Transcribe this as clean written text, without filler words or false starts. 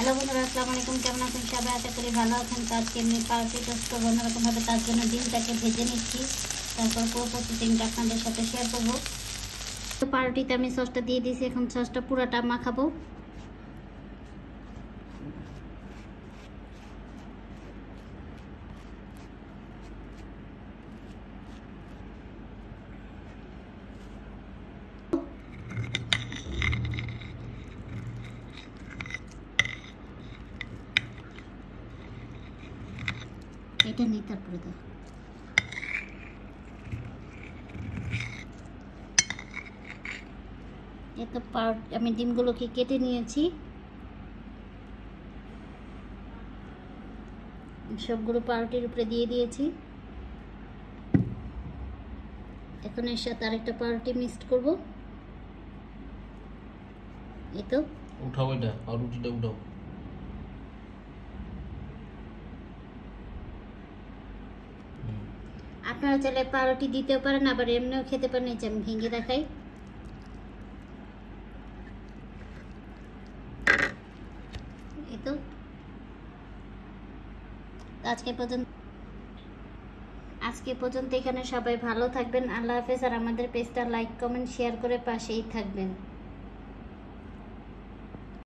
Hello বন্ধুরা, আসসালামু আলাইকুম। কেমন আছেন সবাই? আশা করি ভালো আছেন। তো আজকে আমি পাউরুটি টোস্ট করবো অন্যরকমভাবে। তার জন্য ডিমটাকে ভেজে নিচ্ছি, তারপর পুরো প্রসেসিংটা আপনাদের সাথে শেয়ার করবো। তো পাউরুটিতে আমি সসটা দিয়ে দিয়েছি, এখন সসটা পুরাটা মাখাবো। এটা নেই, তারপরে দাও। এত আমি ডিমগুলোকে কেটে নিয়েছি, সবগুলো পাউরুটির উপরে দিয়ে দিয়েছি। এখন এর সাথে আরেকটা পাউরুটি মিক্সড করব। এই তো উঠাও, এটা পাউরুটিটা উঠাও। আপনারা চাইলে পাউরুটি দিতেও পারেন, আবার এমনিও খেতে পারেন। এই যে আমি ভেঙে দেখাই। এই তো আজকে পর্যন্ত এখানে। সবাই ভালো থাকবেন। আল্লাহ হাফেজ। আর আমাদের পেজটা লাইক, কমেন্ট, শেয়ার করে পাশেই থাকবেন।